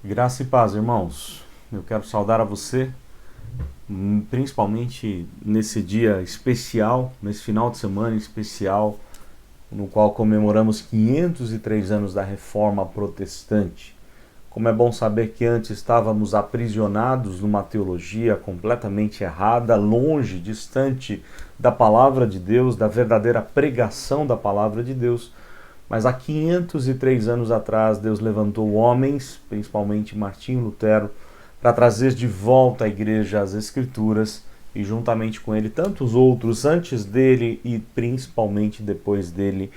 Graça e paz, irmãos. Eu quero saudar a você, principalmente nesse dia especial, nesse final de semana especial, no qual comemoramos 503 anos da Reforma Protestante. Como é bom saber que antes estávamos aprisionados numa teologia completamente errada, longe, distante da palavra de Deus, da verdadeira pregação da palavra de Deus. Mas há 503 anos atrás, Deus levantou homens, principalmente Martinho Lutero, para trazer de volta à igreja as Escrituras e, juntamente com ele, tantos outros antes dele e principalmente depois dele.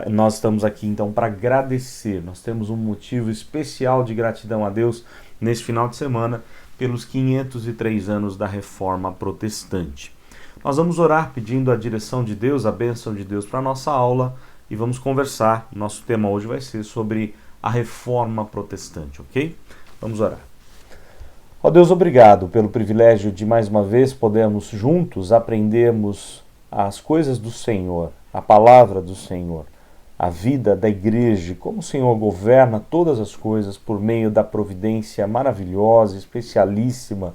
Nós estamos aqui então para agradecer. Nós temos um motivo especial de gratidão a Deus nesse final de semana pelos 503 anos da Reforma Protestante. Nós vamos orar pedindo a direção de Deus, a bênção de Deus para a nossa aula. E vamos conversar. Nosso tema hoje vai ser sobre a Reforma Protestante, ok? Vamos orar. Ó Deus, obrigado pelo privilégio de mais uma vez podermos juntos aprendermos as coisas do Senhor, a palavra do Senhor, a vida da igreja, como o Senhor governa todas as coisas por meio da providência maravilhosa, especialíssima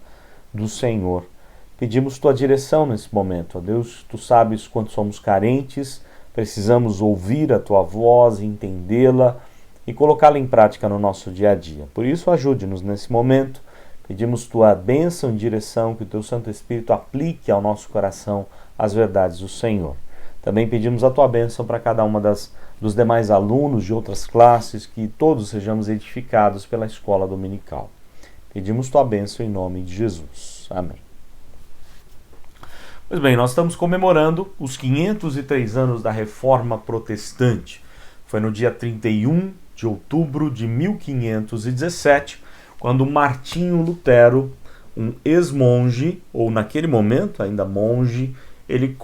do Senhor. Pedimos tua direção nesse momento, ó Deus. Tu sabes quanto somos carentes. Precisamos ouvir a tua voz, entendê-la e colocá-la em prática no nosso dia a dia. Por isso, ajude-nos nesse momento. Pedimos tua bênção e direção, que o teu Santo Espírito aplique ao nosso coração as verdades do Senhor. Também pedimos a tua bênção para cada uma dos demais alunos de outras classes, que todos sejamos edificados pela escola dominical. Pedimos tua bênção em nome de Jesus. Amém. Pois bem, nós estamos comemorando os 503 anos da Reforma Protestante. Foi no dia 31 de outubro de 1517, quando Martinho Lutero, um ex-monge, ou naquele momento ainda monge, ele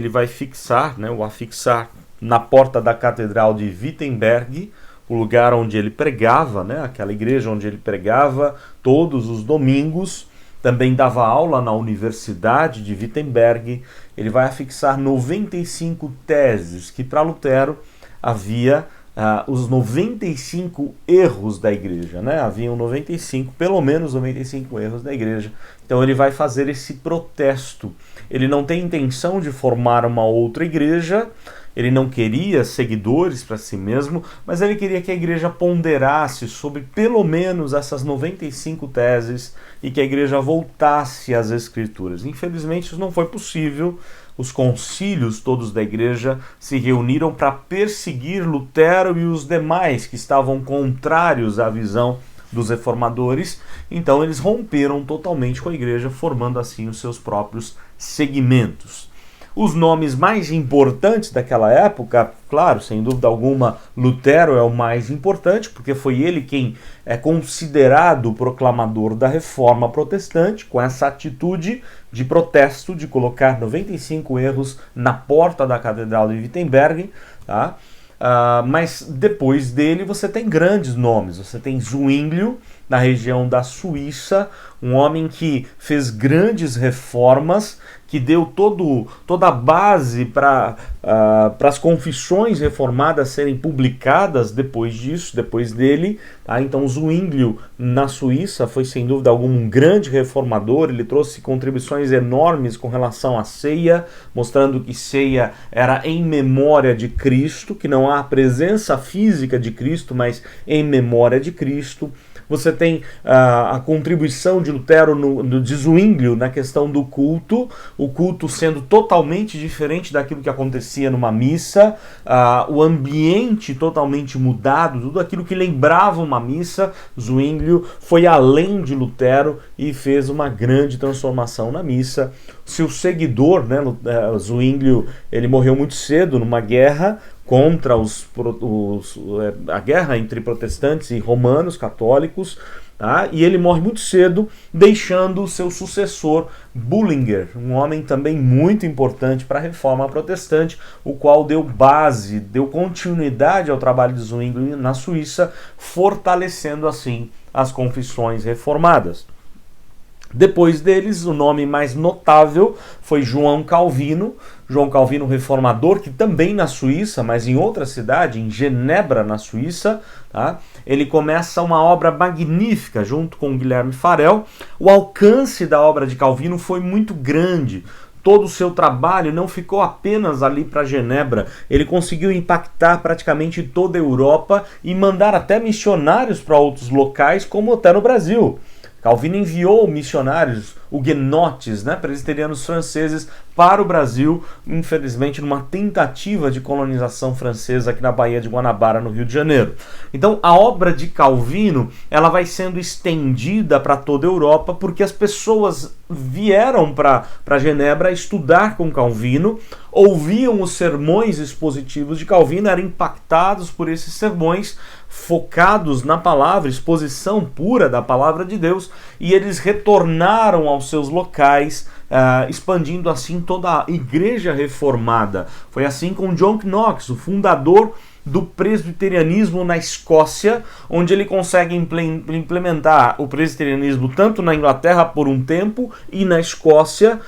vai fixar, o afixar na porta da Catedral de Wittenberg, o lugar onde ele pregava, aquela igreja onde ele pregava todos os domingos. Também dava aula na Universidade de Wittenberg. Ele vai afixar 95 teses, que para Lutero havia os 95 erros da igreja. Haviam 95, pelo menos 95 erros da igreja. Então ele vai fazer esse protesto. Ele não tem intenção de formar uma outra igreja, ele não queria seguidores para si mesmo, mas ele queria que a igreja ponderasse sobre pelo menos essas 95 teses e que a igreja voltasse às Escrituras. Infelizmente isso não foi possível. Os concílios todos da igreja se reuniram para perseguir Lutero e os demais que estavam contrários à visão dos reformadores. Então eles romperam totalmente com a igreja, formando assim os seus próprios segmentos. Os nomes mais importantes daquela época, claro, sem dúvida alguma, Lutero é o mais importante, porque foi ele quem é considerado o proclamador da Reforma Protestante, com essa atitude de protesto, de colocar 95 erros na porta da Catedral de Wittenberg, tá? Mas depois dele você tem grandes nomes. Você tem Zwinglio, na região da Suíça, um homem que fez grandes reformas, que deu toda a base para as confissões reformadas serem publicadas depois dele. Tá? Então Zwinglio, na Suíça, foi sem dúvida alguma um grande reformador. Ele trouxe contribuições enormes com relação à ceia, mostrando que ceia era em memória de Cristo, que não há a presença física de Cristo, mas em memória de Cristo. Você tem a contribuição de Lutero, de Zwinglio, na questão do culto, o culto sendo totalmente diferente daquilo que acontecia numa missa, o ambiente totalmente mudado, tudo aquilo que lembrava uma missa. Zwinglio foi além de Lutero e fez uma grande transformação na missa. Seu seguidor, Zwinglio, ele morreu muito cedo numa guerra contra a guerra entre protestantes e romanos católicos, tá? E ele morre muito cedo, deixando o seu sucessor, Bullinger, um homem também muito importante para a Reforma Protestante, o qual deu continuidade ao trabalho de Zwinglio na Suíça, fortalecendo assim as confissões reformadas. Depois deles, o nome mais notável foi João Calvino. João Calvino, reformador, que também na Suíça, mas em outra cidade, em Genebra, na Suíça, tá? Ele começa uma obra magnífica junto com Guilherme Farel. O alcance da obra de Calvino foi muito grande. Todo o seu trabalho não ficou apenas ali para Genebra, ele conseguiu impactar praticamente toda a Europa e mandar até missionários para outros locais, como até no Brasil. Calvino enviou missionários, huguenotes, presbiterianos franceses, para o Brasil, infelizmente numa tentativa de colonização francesa aqui na Baía de Guanabara, no Rio de Janeiro. Então a obra de Calvino ela vai sendo estendida para toda a Europa, porque as pessoas vieram para Genebra estudar com Calvino, ouviam os sermões expositivos de Calvino, eram impactados por esses sermões, focados na palavra, exposição pura da palavra de Deus, e eles retornaram aos seus locais, expandindo assim toda a igreja reformada. Foi assim com John Knox, o fundador do presbiterianismo na Escócia, onde ele consegue implementar o presbiterianismo tanto na Inglaterra por um tempo e na Escócia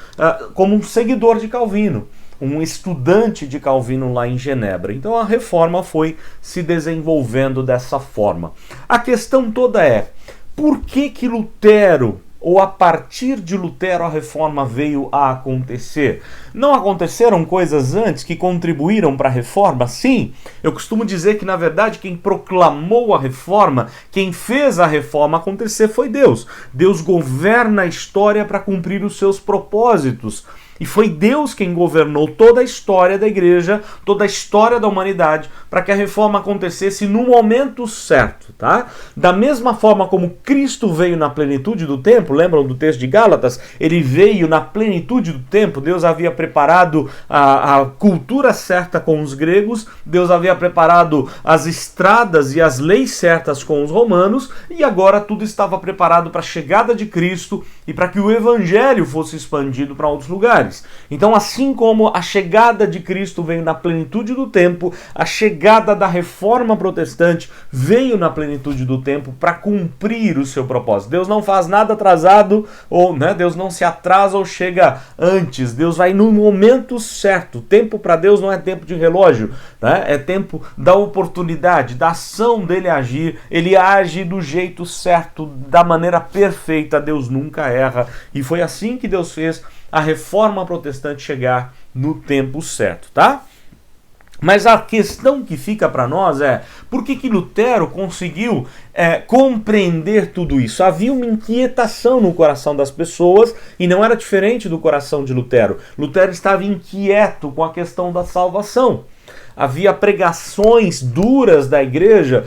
como um seguidor de Calvino, um estudante de Calvino lá em Genebra. Então a reforma foi se desenvolvendo dessa forma. A questão toda é, por que Lutero, ou a partir de Lutero, a reforma veio a acontecer? Não aconteceram coisas antes que contribuíram para a reforma? Sim, eu costumo dizer que, na verdade, quem proclamou a reforma, quem fez a reforma acontecer foi Deus. Deus governa a história para cumprir os seus propósitos. E foi Deus quem governou toda a história da igreja, toda a história da humanidade, para que a reforma acontecesse no momento certo, tá? Da mesma forma como Cristo veio na plenitude do tempo, lembram do texto de Gálatas? Ele veio na plenitude do tempo, Deus havia preparado a cultura certa com os gregos, Deus havia preparado as estradas e as leis certas com os romanos, e agora tudo estava preparado para a chegada de Cristo e para que o evangelho fosse expandido para outros lugares. Então, assim como a chegada de Cristo veio na plenitude do tempo, a chegada da reforma protestante veio na plenitude do tempo para cumprir o seu propósito. Deus não faz nada atrasado, ou Deus não se atrasa ou chega antes. Deus vai no momento certo. Tempo para Deus não é tempo de relógio, é tempo da oportunidade, da ação dele agir. Ele age do jeito certo, da maneira perfeita. Deus nunca erra. E foi assim que Deus fez a reforma protestante chegar no tempo certo, tá? Mas a questão que fica para nós é, por que Lutero conseguiu compreender tudo isso? Havia uma inquietação no coração das pessoas e não era diferente do coração de Lutero. Lutero estava inquieto com a questão da salvação. Havia pregações duras da igreja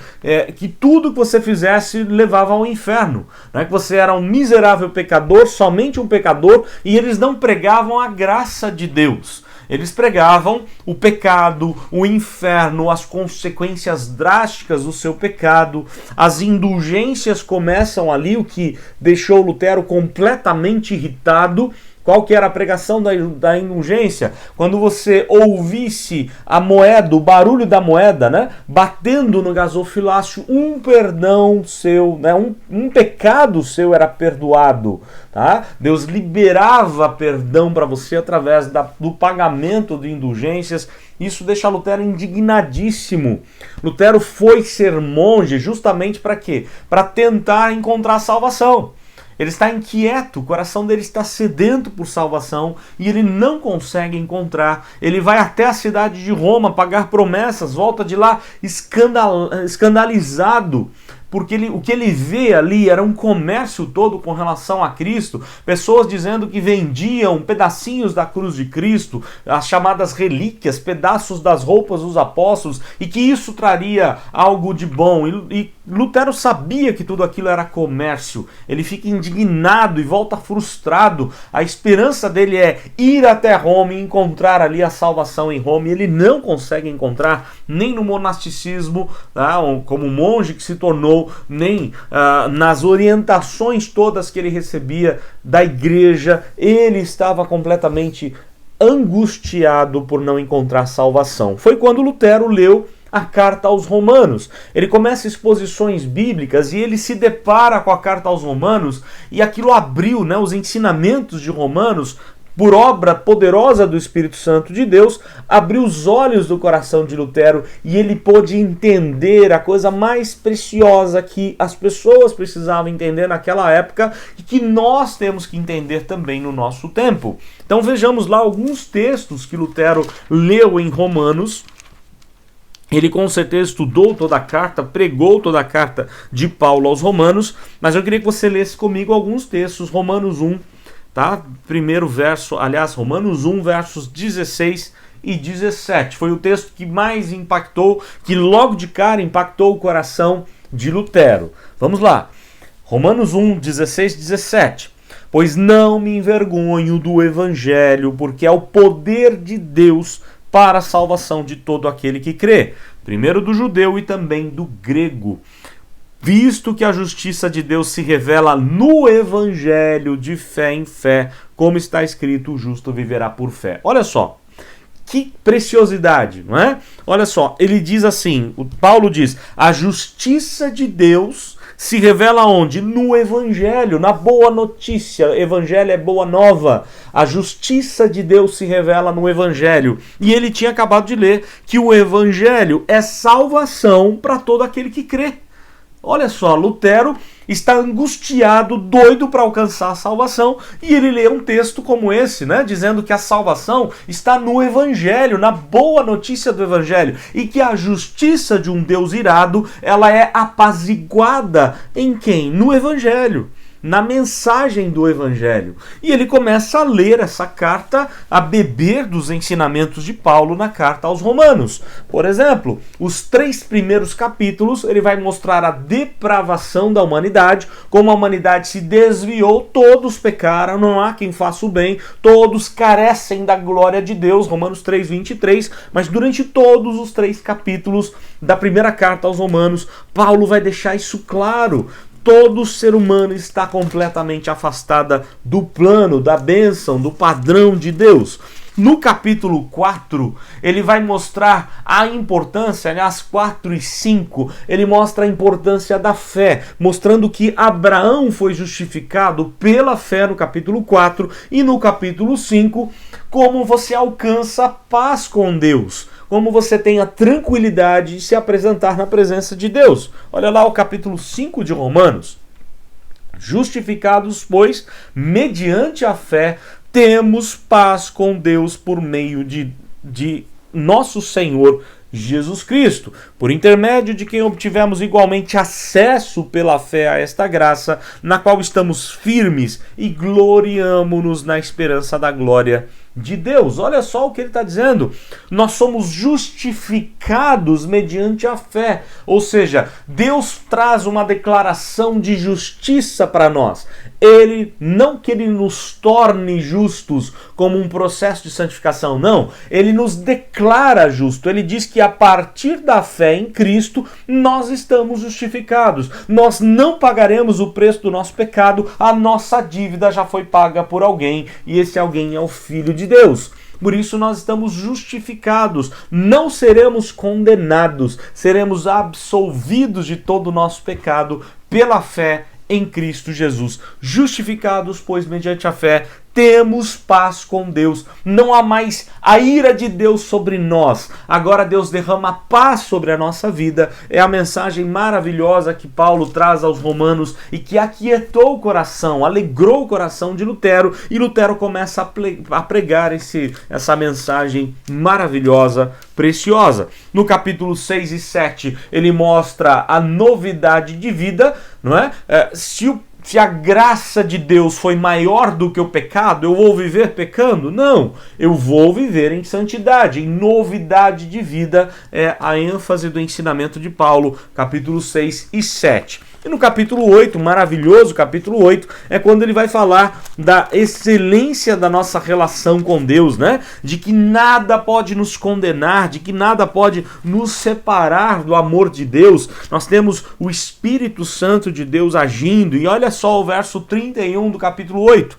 que tudo que você fizesse levava ao inferno, que você era um miserável pecador, somente um pecador, e eles não pregavam a graça de Deus. Eles pregavam o pecado, o inferno, as consequências drásticas do seu pecado. As indulgências começam ali, o que deixou Lutero completamente irritado. Qual que era a pregação da indulgência? Quando você ouvisse a moeda, o barulho da moeda, batendo no gasofilácio, um perdão seu, um pecado seu era perdoado. Tá? Deus liberava perdão para você através do pagamento de indulgências. Isso deixa Lutero indignadíssimo. Lutero foi ser monge justamente para quê? Para tentar encontrar salvação. Ele está inquieto, o coração dele está sedento por salvação e ele não consegue encontrar. Ele vai até a cidade de Roma pagar promessas, volta de lá escandalizado, porque o que ele vê ali era um comércio todo com relação a Cristo, pessoas dizendo que vendiam pedacinhos da cruz de Cristo, as chamadas relíquias, pedaços das roupas dos apóstolos, e que isso traria algo de bom. E Lutero sabia que tudo aquilo era comércio. Ele fica indignado e volta frustrado. A esperança dele é ir até Roma e encontrar ali a salvação em Roma, e ele não consegue encontrar nem no monasticismo, como monge que se tornou, nem nas orientações todas que ele recebia da igreja. Ele estava completamente angustiado por não encontrar salvação. Foi quando Lutero leu a carta aos Romanos. Ele começa exposições bíblicas e ele se depara com a carta aos Romanos e aquilo abriu, né, os ensinamentos de Romanos, por obra poderosa do Espírito Santo de Deus, abriu os olhos do coração de Lutero e ele pôde entender a coisa mais preciosa que as pessoas precisavam entender naquela época e que nós temos que entender também no nosso tempo. Então vejamos lá alguns textos que Lutero leu em Romanos. Ele com certeza estudou toda a carta, pregou toda a carta de Paulo aos Romanos, mas eu queria que você lesse comigo alguns textos. Romanos 1, tá? Primeiro verso, aliás, Romanos 1, versos 16 e 17. Foi o texto que mais impactou, que logo de cara impactou o coração de Lutero. Vamos lá. Romanos 1, 16 e 17. Pois não me envergonho do evangelho, porque é o poder de Deus para a salvação de todo aquele que crê, primeiro do judeu e também do grego. Visto que a justiça de Deus se revela no evangelho de fé em fé, como está escrito, o justo viverá por fé. Olha só, que preciosidade, não é? Olha só, ele diz assim, o Paulo diz, a justiça de Deus se revela onde? No evangelho, na boa notícia. Evangelho é boa nova. A justiça de Deus se revela no evangelho. E ele tinha acabado de ler que o evangelho é salvação para todo aquele que crê. Olha só, Lutero está angustiado, doido para alcançar a salvação, e ele lê um texto como esse, né, dizendo que a salvação está no Evangelho, na boa notícia do Evangelho, e que a justiça de um Deus irado, ela é apaziguada em quem? No Evangelho, na mensagem do Evangelho. E ele começa a ler essa carta, a beber dos ensinamentos de Paulo na carta aos Romanos. Por exemplo, os 3 primeiros capítulos, ele vai mostrar a depravação da humanidade, como a humanidade se desviou, todos pecaram, não há quem faça o bem, todos carecem da glória de Deus, Romanos 3, 23, mas durante todos os 3 capítulos da primeira carta aos Romanos, Paulo vai deixar isso claro. Todo ser humano está completamente afastada do plano, da bênção, do padrão de Deus. No capítulo 4, ele vai mostrar a importância, aliás, 4 e 5, ele mostra a importância da fé, mostrando que Abraão foi justificado pela fé no capítulo 4 e no capítulo 5, como você alcança paz com Deus, como você tem a tranquilidade de se apresentar na presença de Deus. Olha lá o capítulo 5 de Romanos. Justificados, pois, mediante a fé, temos paz com Deus por meio de nosso Senhor Jesus Cristo, por intermédio de quem obtivemos igualmente acesso pela fé a esta graça, na qual estamos firmes e gloriamo-nos na esperança da glória de Deus. Olha só o que ele está dizendo. Nós somos justificados mediante a fé. Ou seja, Deus traz uma declaração de justiça para nós. Ele, não que ele nos torne justos como um processo de santificação, não. Ele nos declara justo. Ele diz que a partir da fé em Cristo, nós estamos justificados. Nós não pagaremos o preço do nosso pecado. A nossa dívida já foi paga por alguém. E esse alguém é o Filho de Deus. Por isso nós estamos justificados, não seremos condenados, seremos absolvidos de todo o nosso pecado pela fé em Cristo Jesus. Justificados, pois, mediante a fé, temos paz com Deus. Não há mais a ira de Deus sobre nós. Agora Deus derrama paz sobre a nossa vida. É a mensagem maravilhosa que Paulo traz aos Romanos e que aquietou o coração, alegrou o coração de Lutero. E Lutero começa a pregar essa mensagem maravilhosa, preciosa. No capítulo 6 e 7, ele mostra a novidade de vida, não é? Se a graça de Deus foi maior do que o pecado, eu vou viver pecando? Não, eu vou viver em santidade, em novidade de vida, é a ênfase do ensinamento de Paulo, capítulo 6 e 7. E no capítulo 8, maravilhoso capítulo 8, é quando ele vai falar da excelência da nossa relação com Deus, né? De que nada pode nos condenar, de que nada pode nos separar do amor de Deus. Nós temos o Espírito Santo de Deus agindo. E olha só o verso 31 do capítulo 8.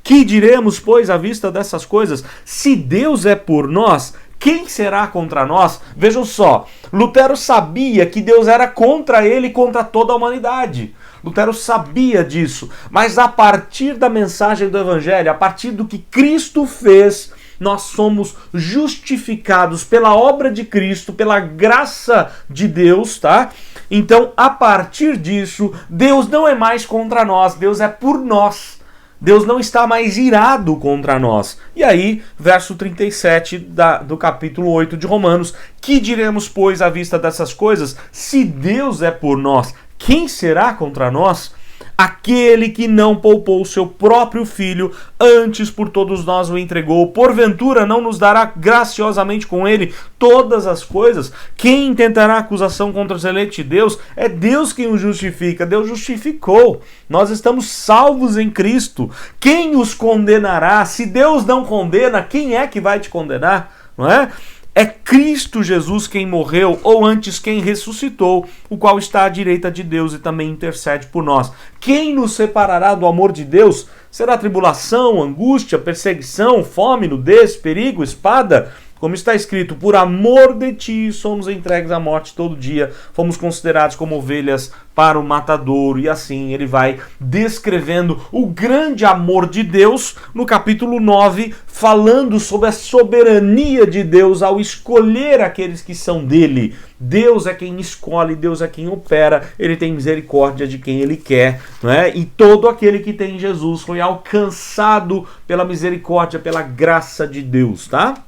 Que diremos, pois, à vista dessas coisas? Se Deus é por nós, Quem será contra nós? Vejam só, Lutero sabia que Deus era contra ele e contra toda a humanidade. Lutero sabia disso, mas a partir da mensagem do Evangelho, a partir do que Cristo fez, nós somos justificados pela obra de Cristo, pela graça de Deus, tá? Então, a partir disso, Deus não é mais contra nós, Deus é por nós. Deus não está mais irado contra nós. E aí, verso 37 do capítulo 8 de Romanos: que diremos, pois, à vista dessas coisas? Se Deus é por nós, quem será contra nós? Aquele que não poupou o seu próprio filho, antes por todos nós o entregou, porventura não nos dará graciosamente com ele todas as coisas? Quem intentará acusação contra os eleitos de Deus? É Deus quem o justifica, Deus justificou. Nós estamos salvos em Cristo. Quem os condenará? Se Deus não condena, quem é que vai te condenar? Não é? É Cristo Jesus quem morreu, ou antes quem ressuscitou, o qual está à direita de Deus e também intercede por nós. Quem nos separará do amor de Deus? Será tribulação, angústia, perseguição, fome, nudez, perigo, espada? Como está escrito: por amor de ti somos entregues à morte todo dia, fomos considerados como ovelhas para o matadouro. E assim ele vai descrevendo o grande amor de Deus no capítulo 9, falando sobre a soberania de Deus ao escolher aqueles que são dele. Deus é quem escolhe, Deus é quem opera, ele tem misericórdia de quem ele quer, não é? E todo aquele que tem Jesus foi alcançado pela misericórdia, pela graça de Deus, tá?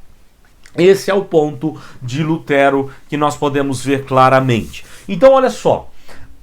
Esse é o ponto de Lutero que nós podemos ver claramente. Então, olha só,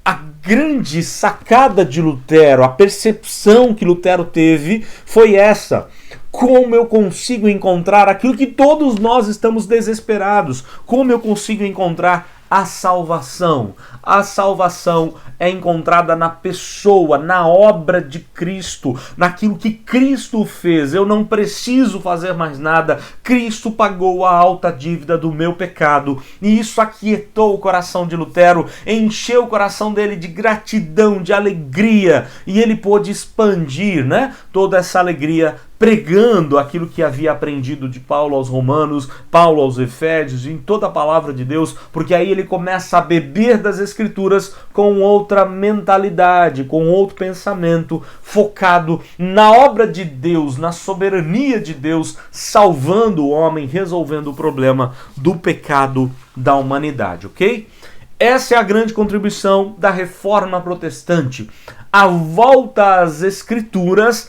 a grande sacada de Lutero, a percepção que Lutero teve foi essa: como eu consigo encontrar aquilo que todos nós estamos desesperados? Como eu consigo encontrar a salvação? A salvação é encontrada na pessoa, na obra de Cristo, naquilo que Cristo fez. Eu não preciso fazer mais nada. Cristo pagou a alta dívida do meu pecado. E isso aquietou o coração de Lutero, encheu o coração dele de gratidão, de alegria. E ele pôde expandir, né, toda essa alegria, pregando aquilo que havia aprendido de Paulo aos Romanos, Paulo aos Efésios, em toda a palavra de Deus, porque aí ele começa a beber das Escrituras com outra mentalidade, com outro pensamento, focado na obra de Deus, na soberania de Deus, salvando o homem, resolvendo o problema do pecado da humanidade, ok? Essa é a grande contribuição da Reforma Protestante. A volta às Escrituras,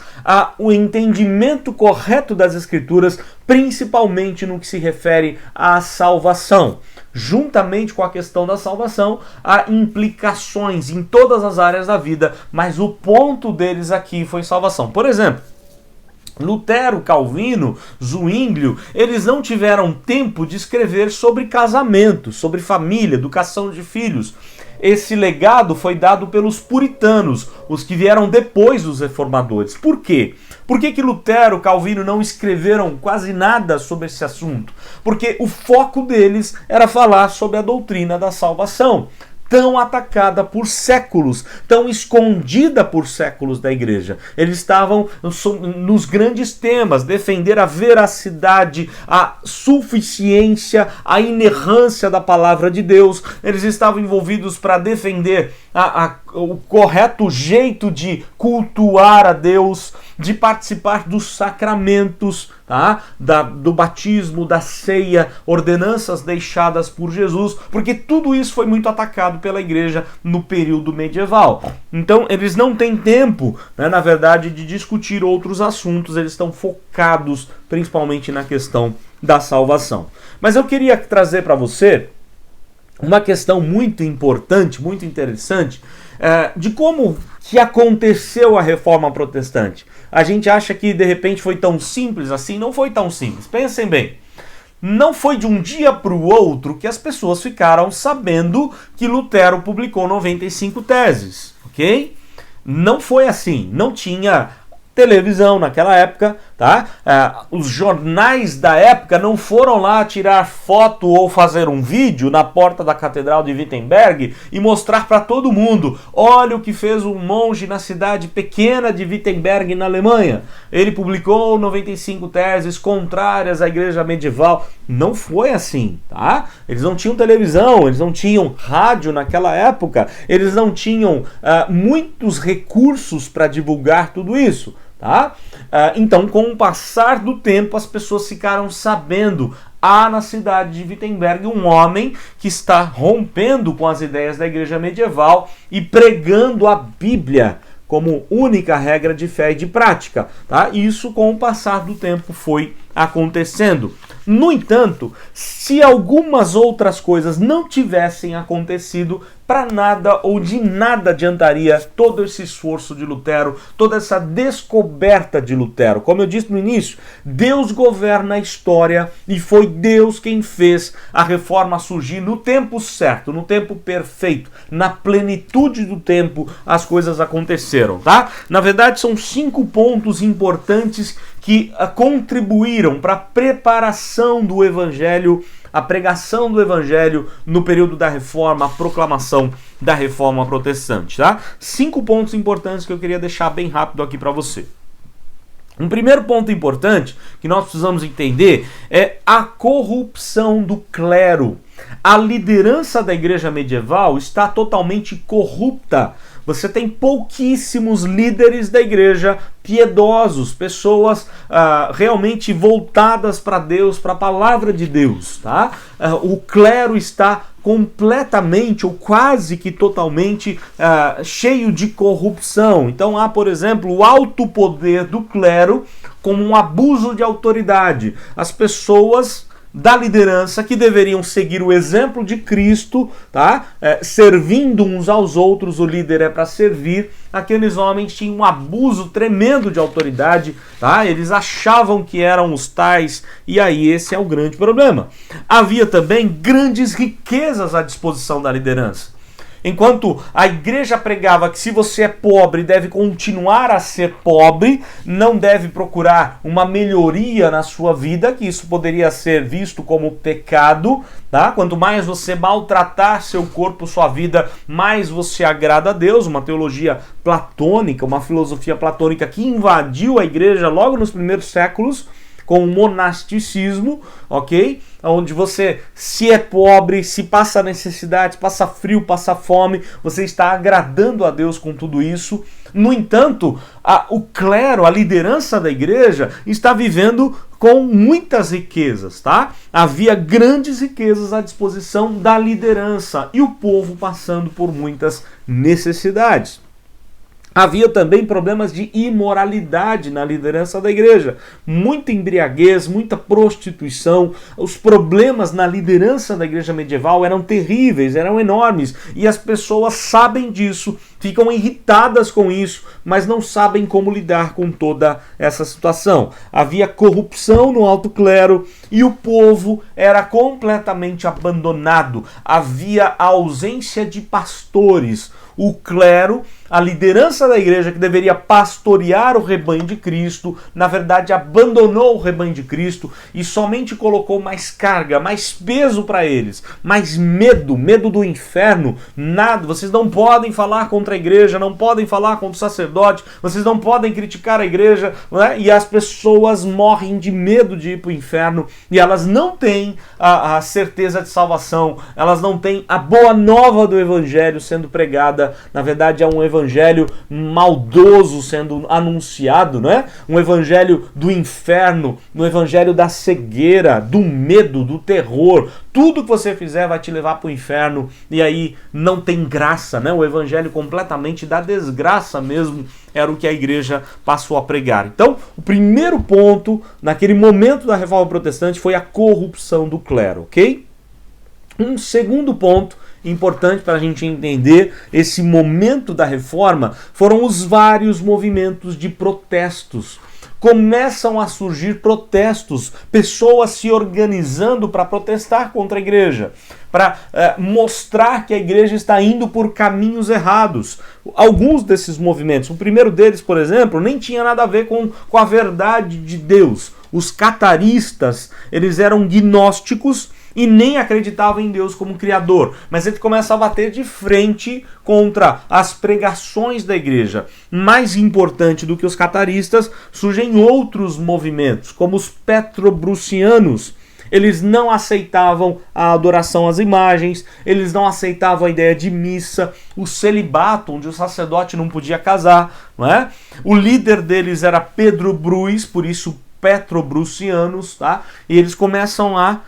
o entendimento correto das Escrituras, principalmente no que se refere à salvação. Juntamente com a questão da salvação, há implicações em todas as áreas da vida, mas o ponto deles aqui foi salvação. Por exemplo, Lutero, Calvino, Zwinglio, eles não tiveram tempo de escrever sobre casamento, sobre família, educação de filhos. Esse legado foi dado pelos puritanos, os que vieram depois dos reformadores. Por quê? Por que Lutero, Calvino não escreveram quase nada sobre esse assunto? Porque o foco deles era falar sobre a doutrina da salvação, tão atacada por séculos, tão escondida por séculos da igreja. Eles estavam nos grandes temas: defender a veracidade, a suficiência, a inerrância da palavra de Deus. Eles estavam envolvidos para defender o correto jeito de cultuar a Deus, de participar dos sacramentos, tá? Do batismo, da ceia, ordenanças deixadas por Jesus, porque tudo isso foi muito atacado pela igreja no período medieval. Então eles não têm tempo, né, na verdade, de discutir outros assuntos. Eles estão focados principalmente na questão da salvação. Mas eu queria trazer para você uma questão muito importante, muito interessante, de como que aconteceu a Reforma Protestante. A gente acha que de repente foi tão simples assim. Não foi tão simples. Pensem bem. Não foi de um dia para o outro que as pessoas ficaram sabendo que Lutero publicou 95 teses, ok? Não foi assim. Não tinha televisão naquela época, tá? Os jornais da época não foram lá tirar foto ou fazer um vídeo na porta da Catedral de Wittenberg e mostrar para todo mundo: olha o que fez um monge na cidade pequena de Wittenberg, na Alemanha. Ele publicou 95 teses contrárias à igreja medieval. Não foi assim, tá? Eles não tinham televisão, eles não tinham rádio naquela época, eles não tinham muitos recursos para divulgar tudo isso. Tá? Então, com o passar do tempo, as pessoas ficaram sabendo: há na cidade de Wittenberg um homem que está rompendo com as ideias da igreja medieval e pregando a Bíblia como única regra de fé e de prática. Tá? Isso, com o passar do tempo, foi acontecendo. No entanto, se algumas outras coisas não tivessem acontecido, para nada ou de nada adiantaria todo esse esforço de Lutero, toda essa descoberta de Lutero. Como eu disse no início, Deus governa a história e foi Deus quem fez a reforma surgir no tempo certo, no tempo perfeito, na plenitude do tempo as coisas aconteceram, tá? Na verdade, são 5 pontos importantes que contribuíram para a preparação do Evangelho, a pregação do Evangelho no período da Reforma, a proclamação da Reforma Protestante, tá? 5 pontos importantes que eu queria deixar bem rápido aqui para você. Um primeiro ponto importante que nós precisamos entender é a corrupção do clero. A liderança da igreja medieval está totalmente corrupta. Você tem pouquíssimos líderes da igreja piedosos, pessoas realmente voltadas para Deus, para a palavra de Deus, tá? O clero está completamente ou quase que totalmente cheio de corrupção. Então há, por exemplo, o alto poder do clero como um abuso de autoridade. As pessoas da liderança que deveriam seguir o exemplo de Cristo, tá? Servindo uns aos outros, o líder é para servir. Aqueles homens tinham um abuso tremendo de autoridade, tá? Eles achavam que eram os tais, e aí esse é o grande problema. Havia também grandes riquezas à disposição da liderança. Enquanto a igreja pregava que se você é pobre, deve continuar a ser pobre, não deve procurar uma melhoria na sua vida, que isso poderia ser visto como pecado, tá? Quanto mais você maltratar seu corpo, sua vida, mais você agrada a Deus. Uma teologia platônica, uma filosofia platônica que invadiu a igreja logo nos primeiros séculos, com o monasticismo, ok? Onde você, se é pobre, se passa necessidade, passa frio, passa fome, você está agradando a Deus com tudo isso. No entanto, o clero, a liderança da igreja, está vivendo com muitas riquezas, tá? Havia grandes riquezas à disposição da liderança e o povo passando por muitas necessidades. Havia também problemas de imoralidade na liderança da igreja. Muita embriaguez, muita prostituição. Os problemas na liderança da igreja medieval eram terríveis, eram enormes. E as pessoas sabem disso, ficam irritadas com isso, mas não sabem como lidar com toda essa situação. Havia corrupção no alto clero e o povo era completamente abandonado. Havia a ausência de pastores. O clero, a liderança da igreja que deveria pastorear o rebanho de Cristo, na verdade abandonou o rebanho de Cristo e somente colocou mais carga, mais peso para eles, mais medo do inferno. Nada, vocês não podem falar contra a igreja, não podem falar contra o sacerdote, vocês não podem criticar a igreja, né? E as pessoas morrem de medo de ir para o inferno e elas não têm a certeza de salvação, elas não têm a boa nova do evangelho sendo pregada. Na verdade, é um evangelho maldoso sendo anunciado, não é? Um evangelho do inferno, um evangelho da cegueira, do medo, do terror. Tudo que você fizer vai te levar para o inferno e aí não tem graça, né? O evangelho completamente da desgraça mesmo era o que a igreja passou a pregar. Então, o primeiro ponto, naquele momento da Reforma Protestante, foi a corrupção do clero, ok? Um segundo ponto importante para a gente entender esse momento da reforma foram os vários movimentos de protestos. começam a surgir protestos, pessoas se organizando para protestar contra a igreja, para mostrar que a igreja está indo por caminhos errados. Alguns desses movimentos, o primeiro deles, por exemplo, nem tinha nada a ver com a verdade de Deus. Os cataristas, eles eram gnósticos e nem acreditavam em Deus como Criador. Mas ele começa a bater de frente contra as pregações da igreja. Mais importante do que os cataristas, surgem outros movimentos, como os petrobrucianos. Eles não aceitavam a adoração às imagens, eles não aceitavam a ideia de missa, o celibato, onde o sacerdote não podia casar, não é? O líder deles era Pedro Bruis, por isso petrobrucianos, tá? E eles começam a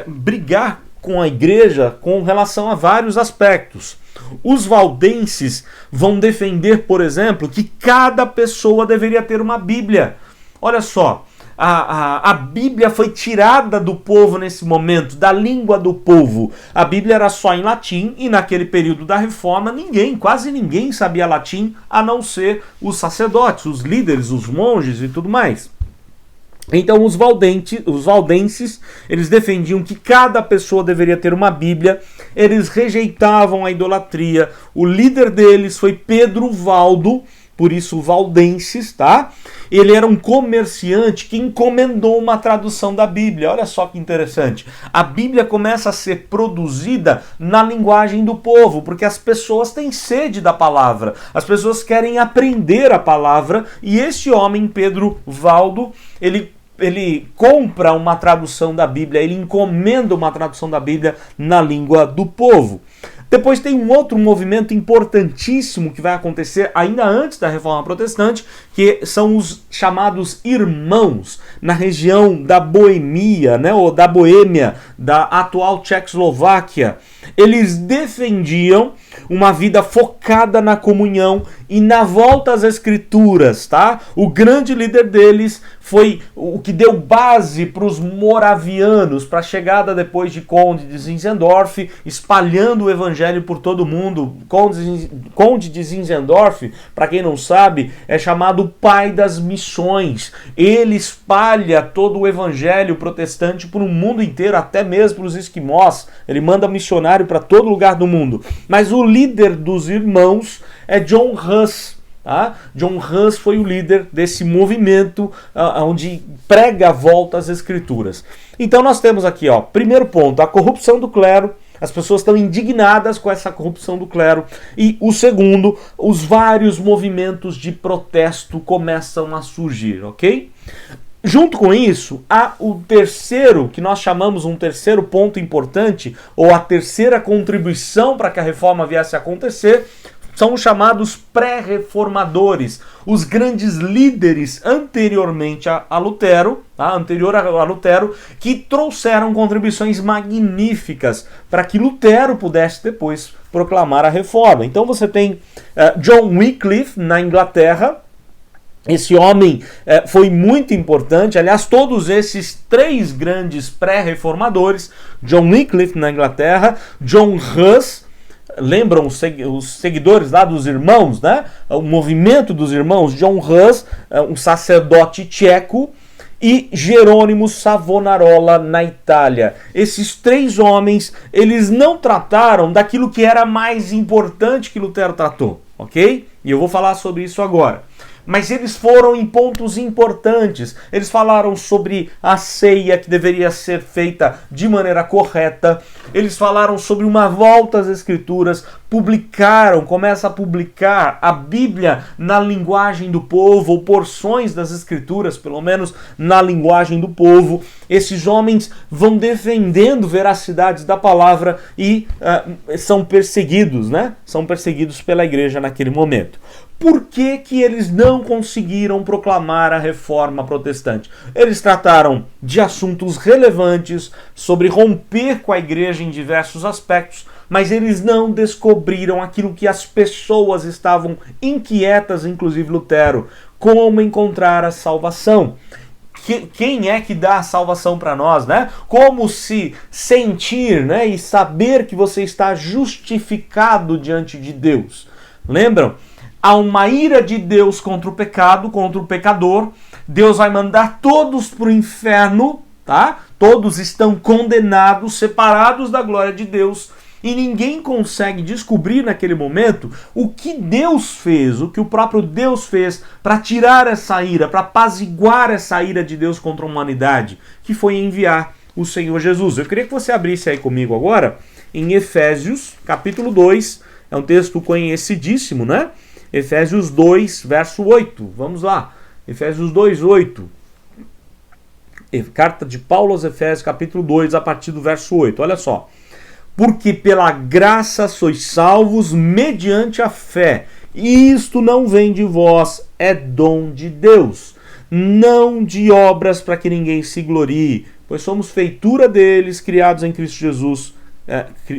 brigar com a igreja com relação a vários aspectos. Os valdenses vão defender, por exemplo, que cada pessoa deveria ter uma Bíblia. Olha só, a Bíblia foi tirada do povo nesse momento, da língua do povo. A Bíblia era só em latim e naquele período da Reforma quase ninguém sabia latim, a não ser os sacerdotes, os líderes, os monges e tudo mais. Então os valdenses, eles defendiam que cada pessoa deveria ter uma Bíblia, eles rejeitavam a idolatria. O líder deles foi Pedro Valdo, por isso valdenses, tá? Ele era um comerciante que encomendou uma tradução da Bíblia. Olha só que interessante. A Bíblia começa a ser produzida na linguagem do povo, porque as pessoas têm sede da palavra. As pessoas querem aprender a palavra, e esse homem, Pedro Valdo, ele compra uma tradução da Bíblia, ele encomenda uma tradução da Bíblia na língua do povo. Depois tem um outro movimento importantíssimo que vai acontecer ainda antes da Reforma Protestante, que são os chamados irmãos, na região da Boemia, né, ou da Boêmia, da atual Tchecoslováquia. Eles defendiam uma vida focada na comunhão e na volta às Escrituras, tá? O grande líder deles foi o que deu base para os moravianos, para a chegada depois de Conde de Zinzendorf, espalhando o evangelho por todo mundo. Conde de Zinzendorf, para quem não sabe, é chamado o pai das missões. Ele espalha todo o evangelho protestante por um mundo inteiro, até mesmo para os esquimós. Ele manda missionário para todo lugar do mundo. Mas o líder dos irmãos é John Huss. Tá? John Huss foi o líder desse movimento onde prega a volta às Escrituras. Então nós temos aqui, primeiro ponto, a corrupção do clero. As pessoas estão indignadas com essa corrupção do clero. E o segundo, os vários movimentos de protesto começam a surgir, ok? Junto com isso, há o terceiro, que nós chamamos um terceiro ponto importante, ou a terceira contribuição para que a reforma viesse a acontecer, são os chamados pré-reformadores, os grandes líderes anteriormente a Lutero, anterior a Lutero, que trouxeram contribuições magníficas para que Lutero pudesse depois proclamar a reforma. Então você tem John Wycliffe na Inglaterra. Esse homem foi muito importante. Aliás, todos esses três grandes pré-reformadores, John Wycliffe na Inglaterra, John Huss, lembram os seguidores lá dos irmãos, né? O movimento dos irmãos, John Huss, um sacerdote tcheco, e Jerônimo Savonarola na Itália. Esses três homens, eles não trataram daquilo que era mais importante que Lutero tratou, ok? E eu vou falar sobre isso agora. Mas eles foram em pontos importantes. Eles falaram sobre a ceia que deveria ser feita de maneira correta. Eles falaram sobre uma volta às Escrituras. Começa a publicar a Bíblia na linguagem do povo, ou porções das Escrituras, pelo menos na linguagem do povo. Esses homens vão defendendo veracidades da palavra e são perseguidos, né? São perseguidos pela igreja naquele momento. Por que que eles não conseguiram proclamar a reforma protestante? Eles trataram de assuntos relevantes, sobre romper com a igreja em diversos aspectos, mas eles não descobriram aquilo que as pessoas estavam inquietas, inclusive Lutero: como encontrar a salvação. Quem é que dá a salvação para nós, né? Como se sentir, né, e saber que você está justificado diante de Deus. Lembram? Há uma ira de Deus contra o pecado, contra o pecador, Deus vai mandar todos para o inferno, tá? Todos estão condenados, separados da glória de Deus, e ninguém consegue descobrir naquele momento o que Deus fez, o que o próprio Deus fez para tirar essa ira, para apaziguar essa ira de Deus contra a humanidade, que foi enviar o Senhor Jesus. Eu queria que você abrisse aí comigo agora em Efésios, capítulo 2, é um texto conhecidíssimo, né? Efésios 2, verso 8. Vamos lá. Efésios 2, 8. Carta de Paulo aos Efésios, capítulo 2, a partir do verso 8. Olha só. Porque pela graça sois salvos mediante a fé. E isto não vem de vós, é dom de Deus. Não de obras para que ninguém se glorie. Pois somos feitura deles, criados em Cristo Jesus.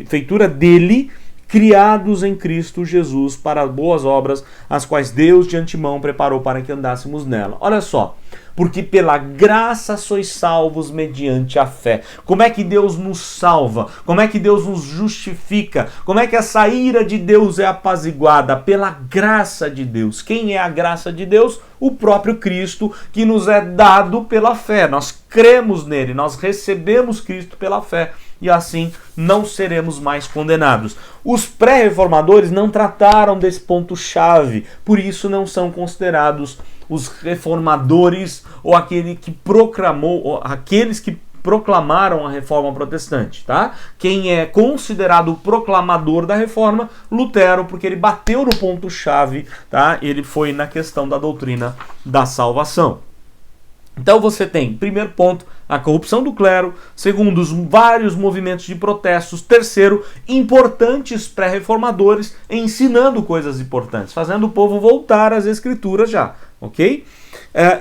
Feitura dele, criados em Cristo Jesus para boas obras, as quais Deus de antemão preparou para que andássemos nela. Olha só, porque pela graça sois salvos mediante a fé. Como é que Deus nos salva? Como é que Deus nos justifica? Como é que essa ira de Deus é apaziguada? Pela graça de Deus. Quem é a graça de Deus? O próprio Cristo, que nos é dado pela fé. Nós cremos nele, nós recebemos Cristo pela fé. E assim não seremos mais condenados. Os pré-reformadores não trataram desse ponto-chave, por isso não são considerados os reformadores ou aqueles que proclamaram a reforma protestante, tá? Quem é considerado o proclamador da reforma? Lutero, porque ele bateu no ponto-chave, tá? Ele foi na questão da doutrina da salvação. Então você tem, primeiro ponto, a corrupção do clero. Segundo, os vários movimentos de protestos. Terceiro, importantes pré-reformadores ensinando coisas importantes, fazendo o povo voltar às escrituras já, ok?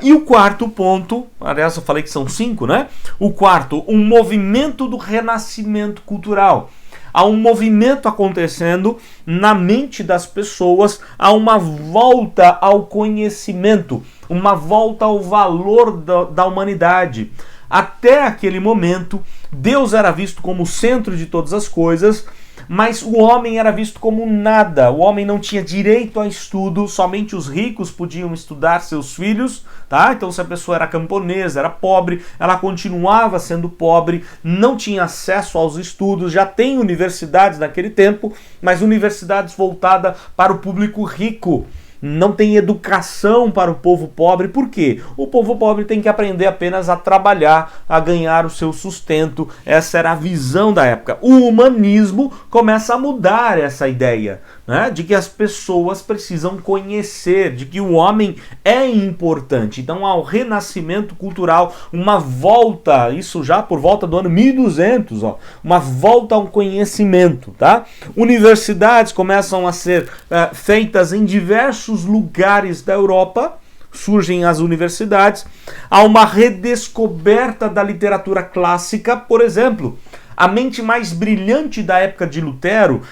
E o quarto ponto, aliás eu falei que são 5, né? O quarto, um movimento do renascimento cultural. Há um movimento acontecendo na mente das pessoas, há uma volta ao conhecimento, uma volta ao valor da humanidade. Até aquele momento, Deus era visto como o centro de todas as coisas, mas o homem era visto como nada. O homem não tinha direito a estudo, somente os ricos podiam estudar seus filhos, tá? Então se a pessoa era camponesa, era pobre, ela continuava sendo pobre, não tinha acesso aos estudos. Já tem universidades naquele tempo, mas universidades voltadas para o público rico. Não tem educação para o povo pobre. Por quê? O povo pobre tem que aprender apenas a trabalhar, a ganhar o seu sustento. Essa era a visão da época. O humanismo começa a mudar essa ideia, né? De que as pessoas precisam conhecer, de que o homem é importante. Então há o renascimento cultural, uma volta, isso já por volta do ano 1200, uma volta ao conhecimento, tá? Universidades começam a ser feitas em diversos lugares da Europa, surgem as universidades. Há uma redescoberta da literatura clássica, por exemplo. A mente mais brilhante da época de Lutero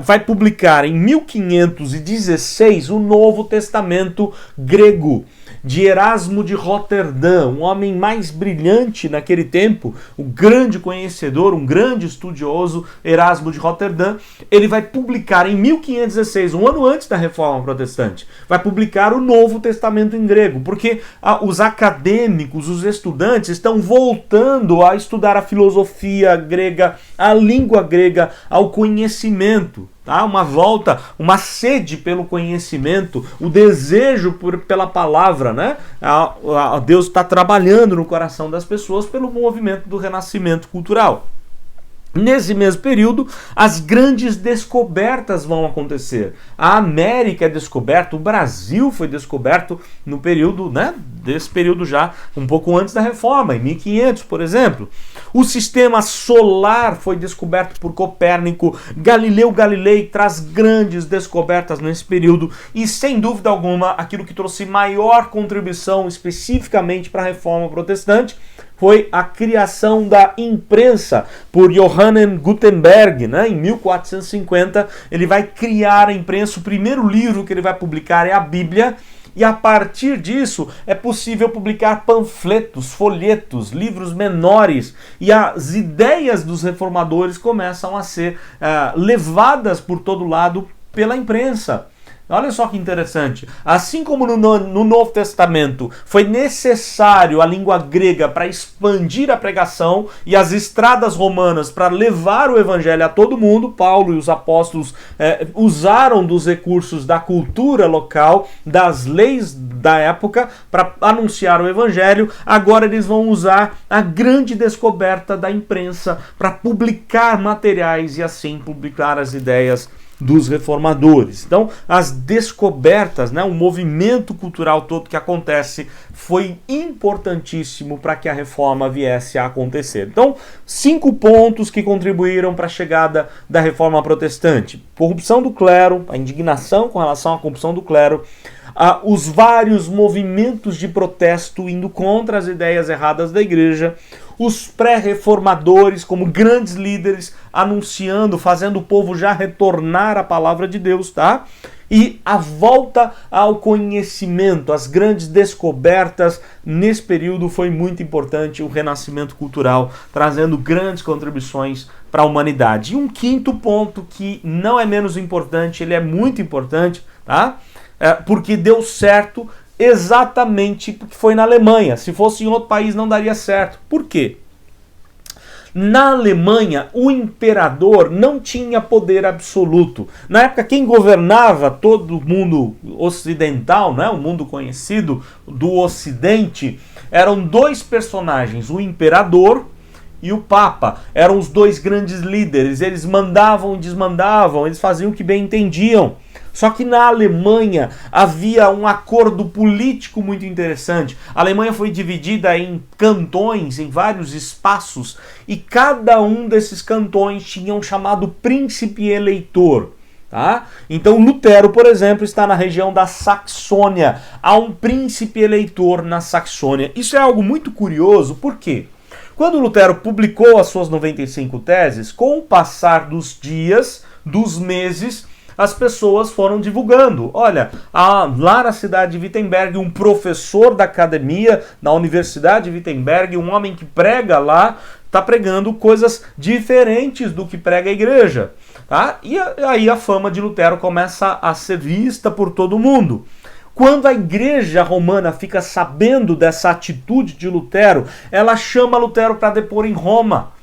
vai publicar em 1516 o Novo Testamento grego, de Erasmo de Roterdã, um homem mais brilhante naquele tempo, um grande conhecedor, um grande estudioso, Erasmo de Roterdã. Ele vai publicar em 1516, um ano antes da Reforma Protestante, vai publicar o Novo Testamento em grego, porque os acadêmicos, os estudantes estão voltando a estudar a filosofia grega, a língua grega, ao conhecimento. Tá? Uma volta, uma sede pelo conhecimento, o desejo pela palavra, né? Deus está trabalhando no coração das pessoas pelo movimento do renascimento cultural. Nesse mesmo período, as grandes descobertas vão acontecer. A América é descoberta, o Brasil foi descoberto no período, né, desse período já, um pouco antes da Reforma, em 1500, por exemplo. O sistema solar foi descoberto por Copérnico. Galileu Galilei traz grandes descobertas nesse período e, sem dúvida alguma, aquilo que trouxe maior contribuição especificamente para a Reforma Protestante foi a criação da imprensa por Johannes Gutenberg, né? Em 1450 ele vai criar a imprensa. O primeiro livro que ele vai publicar é a Bíblia, e a partir disso é possível publicar panfletos, folhetos, livros menores, e as ideias dos reformadores começam a ser levadas por todo lado pela imprensa. Olha só que interessante. Assim como no Novo Testamento foi necessário a língua grega para expandir a pregação e as estradas romanas para levar o evangelho a todo mundo, Paulo e os apóstolos usaram dos recursos da cultura local, das leis da época para anunciar o evangelho. Agora eles vão usar a grande descoberta da imprensa para publicar materiais e assim publicar as ideias dos reformadores. Então, as descobertas, o movimento cultural todo que acontece foi importantíssimo para que a reforma viesse a acontecer. Então, 5 pontos que contribuíram para a chegada da reforma protestante: corrupção do clero, a indignação com relação à corrupção do clero, os vários movimentos de protesto indo contra as ideias erradas da igreja, os pré-reformadores como grandes líderes anunciando, fazendo o povo já retornar à palavra de Deus, tá? E a volta ao conhecimento, as grandes descobertas nesse período foi muito importante, o renascimento cultural, trazendo grandes contribuições para a humanidade. E um 5º ponto que não é menos importante, ele é muito importante, tá? Porque deu certo exatamente porque foi na Alemanha. Se fosse em outro país não daria certo. Por quê? Na Alemanha, o imperador não tinha poder absoluto. Na época, quem governava todo o mundo ocidental, o mundo conhecido do Ocidente, eram 2 personagens, o imperador e o Papa. Eram os 2 grandes líderes. Eles mandavam e desmandavam, eles faziam o que bem entendiam. Só que na Alemanha havia um acordo político muito interessante. A Alemanha foi dividida em cantões, em vários espaços, e cada um desses cantões tinha um chamado príncipe eleitor. Tá? Então Lutero, por exemplo, está na região da Saxônia. Há um príncipe eleitor na Saxônia. Isso é algo muito curioso, por quê? Quando Lutero publicou as suas 95 teses, com o passar dos dias, dos meses, as pessoas foram divulgando. Olha, lá na cidade de Wittenberg, um professor da academia, na Universidade de Wittenberg, um homem que prega lá, está pregando coisas diferentes do que prega a igreja. Tá? E aí a fama de Lutero começa a ser vista por todo mundo. Quando a igreja romana fica sabendo dessa atitude de Lutero, ela chama Lutero para depor em Roma.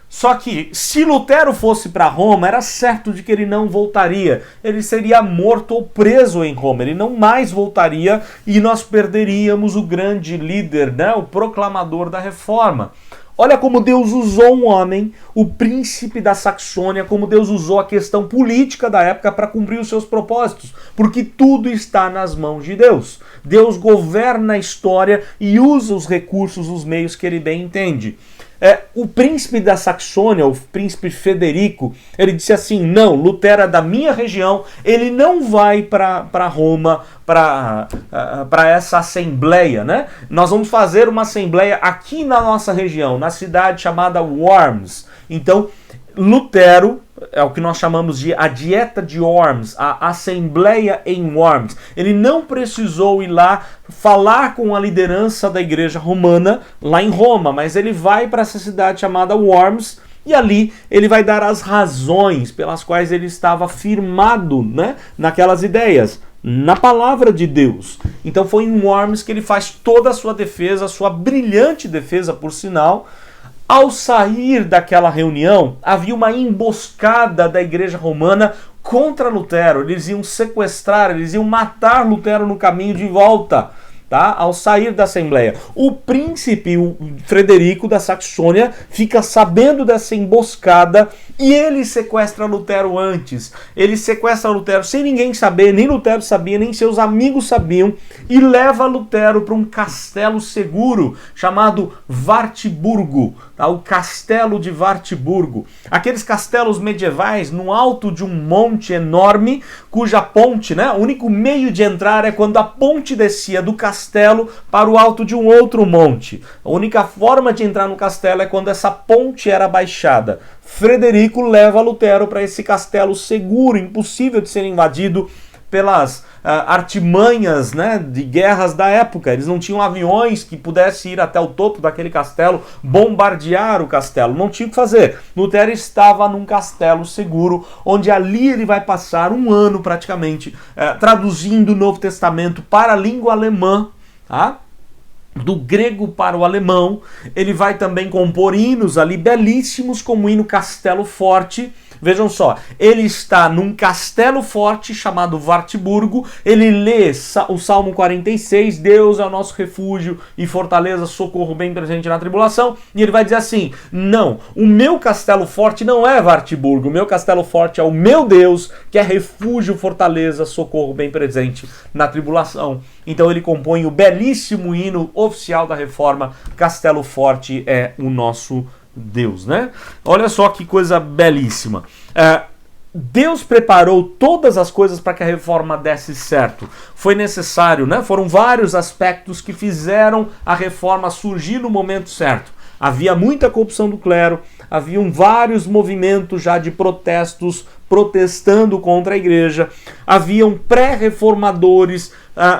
Só que, se Lutero fosse para Roma, era certo de que ele não voltaria. Ele seria morto ou preso em Roma. Ele não mais voltaria e nós perderíamos o grande líder, o proclamador da reforma. Olha como Deus usou um homem, o príncipe da Saxônia, como Deus usou a questão política da época para cumprir os seus propósitos. Porque tudo está nas mãos de Deus. Deus governa a história e usa os recursos, os meios que ele bem entende. O príncipe da Saxônia, o príncipe Frederico, ele disse assim: não, Lutero é da minha região, ele não vai para Roma, para essa assembleia, Nós vamos fazer uma assembleia aqui na nossa região, na cidade chamada Worms. Então, Lutero é o que nós chamamos de a Dieta de Worms, a Assembleia em Worms. Ele não precisou ir lá falar com a liderança da igreja romana lá em Roma, mas ele vai para essa cidade chamada Worms e ali ele vai dar as razões pelas quais ele estava firmado, naquelas ideias, na palavra de Deus. Então foi em Worms que ele faz toda a sua defesa, a sua brilhante defesa, por sinal. Ao sair daquela reunião, havia uma emboscada da igreja romana contra Lutero. Eles iam sequestrar, eles iam matar Lutero no caminho de volta. Tá? Ao sair da Assembleia, o príncipe, o Frederico da Saxônia, fica sabendo dessa emboscada e ele sequestra Lutero antes. Ele sequestra Lutero sem ninguém saber, nem Lutero sabia, nem seus amigos sabiam, e leva Lutero para um castelo seguro chamado Wartburgo, tá? O castelo de Wartburgo. Aqueles castelos medievais no alto de um monte enorme, cuja ponte, o único meio de entrar é quando a ponte descia do castelo para o alto de um outro monte. A única forma de entrar no castelo é quando essa ponte era baixada. Frederico leva Lutero para esse castelo seguro, impossível de ser invadido pelas artimanhas, né, de guerras da época. Eles não tinham aviões que pudessem ir até o topo daquele castelo, bombardear o castelo. Não tinha o que fazer. Lutero estava num castelo seguro, onde ali ele vai passar um ano praticamente traduzindo o Novo Testamento para a língua alemã, tá? Do grego para o alemão. Ele vai também compor hinos ali belíssimos, como o hino Castelo Forte. Vejam só, ele está num castelo forte chamado Wartburgo, ele lê o Salmo 46, Deus é o nosso refúgio e fortaleza, socorro bem presente na tribulação, e ele vai dizer assim, não, o meu castelo forte não é Wartburgo, o meu castelo forte é o meu Deus, que é refúgio, fortaleza, socorro bem presente na tribulação. Então ele compõe o belíssimo hino oficial da Reforma, Castelo Forte é o nosso Deus, né? Olha só que coisa belíssima. Deus preparou todas as coisas para que a reforma desse certo. Foi necessário, né? Foram vários aspectos que fizeram a reforma surgir no momento certo. Havia muita corrupção do clero, haviam vários movimentos já de protestos protestando contra a igreja, haviam pré-reformadores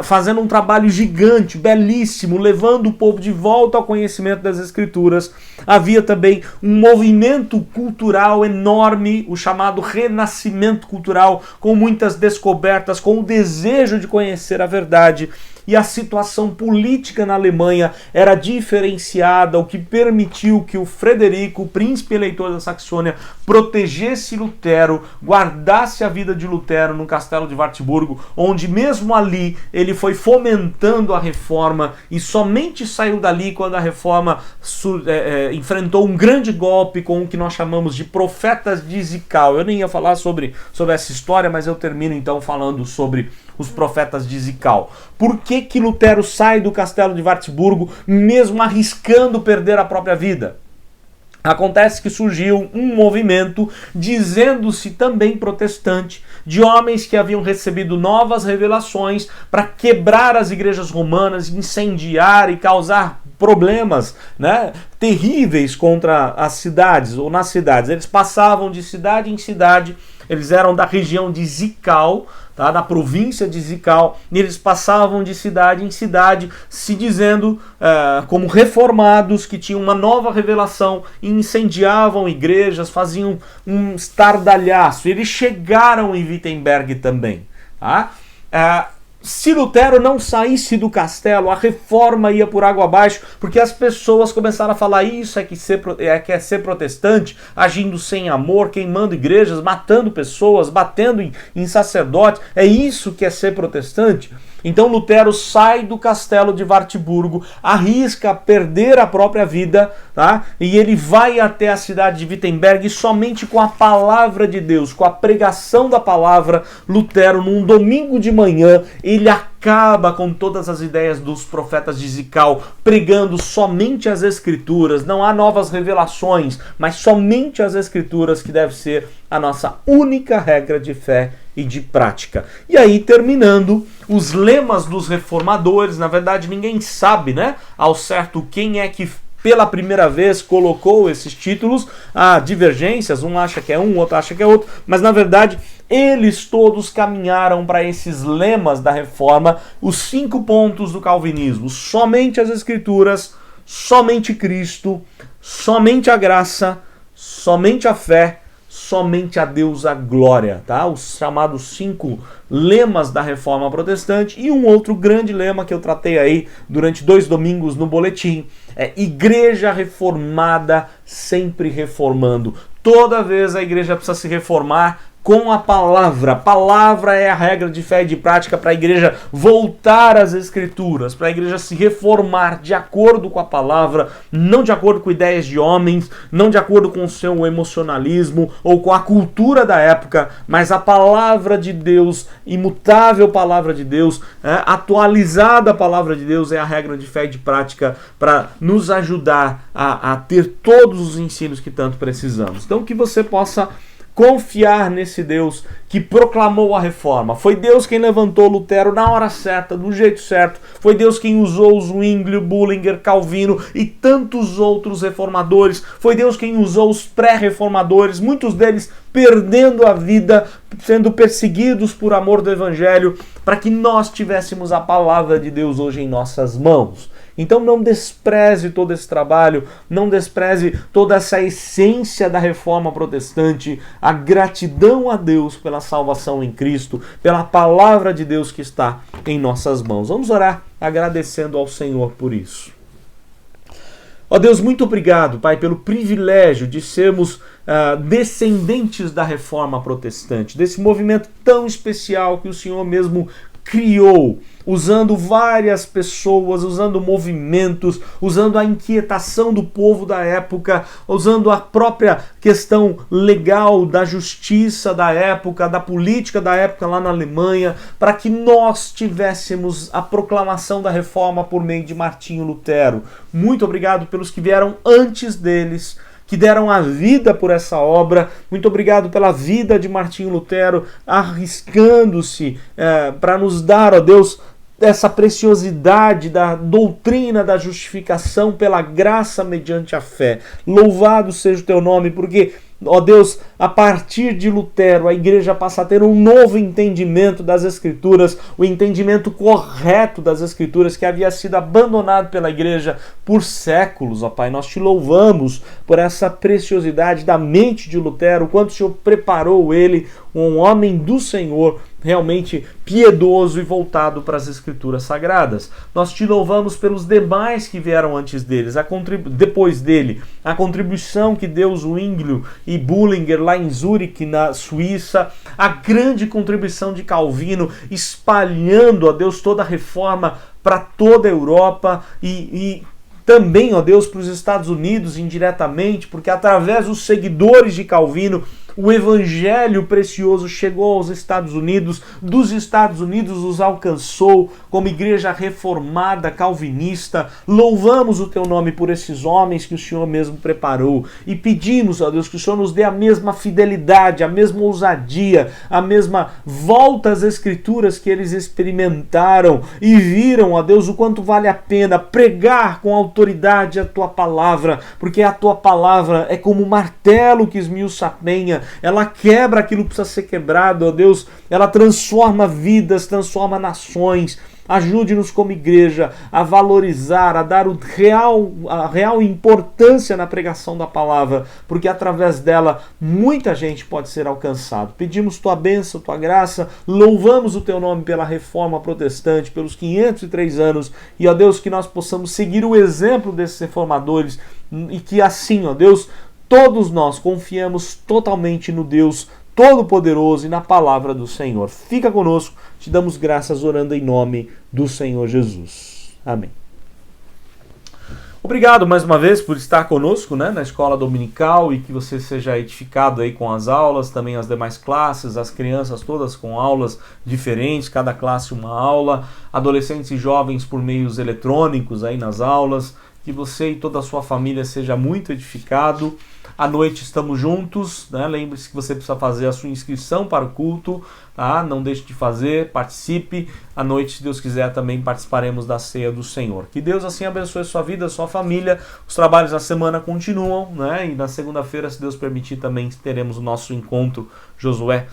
fazendo um trabalho gigante, belíssimo, levando o povo de volta ao conhecimento das Escrituras. Havia também um movimento cultural enorme, o chamado renascimento cultural, com muitas descobertas, com o desejo de conhecer a verdade. E a situação política na Alemanha era diferenciada, o que permitiu que o Frederico, o príncipe eleitor da Saxônia, protegesse Lutero, guardasse a vida de Lutero no castelo de Wartburgo, onde mesmo ali ele foi fomentando a reforma e somente saiu dali quando a reforma enfrentou um grande golpe com o que nós chamamos de profetas de Zikau. Eu nem ia falar sobre essa história, mas eu termino então falando sobre os profetas de Zikau. Por que Lutero sai do castelo de Wartburgo, mesmo arriscando perder a própria vida? Acontece que surgiu um movimento, dizendo-se também protestante, de homens que haviam recebido novas revelações para quebrar as igrejas romanas, incendiar e causar problemas, né, terríveis contra as cidades ou nas cidades. Eles passavam de cidade em cidade, eles eram da região de Zikau, tá, da província de Zikau, e eles passavam de cidade em cidade, se dizendo como reformados, que tinham uma nova revelação, e incendiavam igrejas, faziam um estardalhaço. Eles chegaram em Wittenberg também. Tá? Se Lutero não saísse do castelo, a reforma ia por água abaixo, porque as pessoas começaram a falar isso é que é ser protestante, agindo sem amor, queimando igrejas, matando pessoas, batendo em sacerdotes, é isso que é ser protestante? Então Lutero sai do castelo de Wartburgo, arrisca perder a própria vida, tá? E ele vai até a cidade de Wittenberg, e somente com a palavra de Deus, com a pregação da palavra, Lutero, num domingo de manhã, ele acaba com todas as ideias dos profetas de Zikau, pregando somente as Escrituras. Não há novas revelações, mas somente as Escrituras, que deve ser a nossa única regra de fé e de prática. E aí, terminando, os lemas dos reformadores. Na verdade, ninguém sabe, né, ao certo quem é que pela primeira vez colocou esses títulos. Há divergências, um acha que é um, outro acha que é outro, mas na verdade eles todos caminharam para esses lemas da reforma, os 5 pontos do calvinismo: somente as Escrituras, somente Cristo, somente a graça, somente a fé, somente a Deus a glória, tá? Os chamados 5 lemas da reforma protestante. E um outro grande lema que eu tratei aí durante 2 domingos no boletim é: igreja reformada, sempre reformando. Toda vez a igreja precisa se reformar com a palavra. A palavra é a regra de fé e de prática para a igreja voltar às Escrituras, para a igreja se reformar de acordo com a palavra, não de acordo com ideias de homens, não de acordo com o seu emocionalismo ou com a cultura da época, mas a palavra de Deus, imutável palavra de Deus, atualizada palavra de Deus, é a regra de fé e de prática para nos ajudar a ter todos os ensinos que tanto precisamos. Então, que você possa confiar nesse Deus que proclamou a reforma. Foi Deus quem levantou Lutero na hora certa, do jeito certo. Foi Deus quem usou Zwinglio, Bullinger, Calvino e tantos outros reformadores. Foi Deus quem usou os pré-reformadores, muitos deles perdendo a vida, sendo perseguidos por amor do Evangelho, para que nós tivéssemos a palavra de Deus hoje em nossas mãos. Então não despreze todo esse trabalho, não despreze toda essa essência da reforma protestante, a gratidão a Deus pela salvação em Cristo, pela palavra de Deus que está em nossas mãos. Vamos orar agradecendo ao Senhor por isso. Ó Deus, muito obrigado, Pai, pelo privilégio de sermos descendentes da reforma protestante, desse movimento tão especial que o Senhor mesmo criou, usando várias pessoas, usando movimentos, usando a inquietação do povo da época, usando a própria questão legal da justiça da época, da política da época lá na Alemanha, para que nós tivéssemos a proclamação da reforma por meio de Martinho Lutero. Muito obrigado pelos que vieram antes deles, que deram a vida por essa obra. Muito obrigado pela vida de Martinho Lutero, arriscando-se para nos dar, ó Deus, essa preciosidade da doutrina da justificação pela graça mediante a fé. Louvado seja o teu nome, porque, ó Deus, a partir de Lutero, a igreja passa a ter um novo entendimento das Escrituras, o entendimento correto das Escrituras que havia sido abandonado pela igreja por séculos, ó Pai. Nós te louvamos por essa preciosidade da mente de Lutero, quanto o Senhor preparou ele, um homem do Senhor, realmente piedoso e voltado para as Escrituras Sagradas. Nós te louvamos pelos demais que vieram antes deles, depois dele, a contribuição que deu Zwinglio e Bullinger lá em Zurique, na Suíça, a grande contribuição de Calvino, espalhando, ó Deus, toda a reforma para toda a Europa e também, ó Deus, para os Estados Unidos indiretamente, porque através dos seguidores de Calvino, o evangelho precioso chegou aos Estados Unidos, dos Estados Unidos os alcançou como igreja reformada, calvinista. Louvamos o teu nome por esses homens que o Senhor mesmo preparou e pedimos, ó Deus, que o Senhor nos dê a mesma fidelidade, a mesma ousadia, a mesma volta às Escrituras que eles experimentaram e viram, ó Deus, o quanto vale a pena pregar com autoridade a tua palavra, porque a tua palavra é como um martelo que esmiuça a penha. Ela quebra aquilo que precisa ser quebrado, ó Deus. Ela transforma vidas, transforma nações. Ajude-nos como igreja a valorizar, a dar a real importância na pregação da palavra, porque através dela muita gente pode ser alcançada. Pedimos tua bênção, tua graça, louvamos o teu nome pela reforma protestante, pelos 503 anos, e ó Deus, que nós possamos seguir o exemplo desses reformadores e que assim, ó Deus, todos nós confiamos totalmente no Deus Todo-Poderoso e na palavra do Senhor. Fica conosco, te damos graças orando em nome do Senhor Jesus. Amém. Obrigado mais uma vez por estar conosco, na escola dominical, e que você seja edificado aí com as aulas, também as demais classes, as crianças todas com aulas diferentes, cada classe uma aula, adolescentes e jovens por meios eletrônicos aí nas aulas, que você e toda a sua família seja muito edificado. À noite estamos juntos, Lembre-se que você precisa fazer a sua inscrição para o culto, tá? Não deixe de fazer, participe. À noite, se Deus quiser, também participaremos da ceia do Senhor. Que Deus assim abençoe a sua vida, a sua família. Os trabalhos da semana continuam, E na segunda-feira, se Deus permitir, também teremos o nosso encontro Josué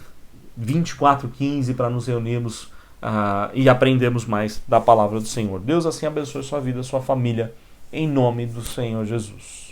24:15 para nos reunirmos e aprendermos mais da palavra do Senhor. Deus assim abençoe a sua vida, a sua família, em nome do Senhor Jesus.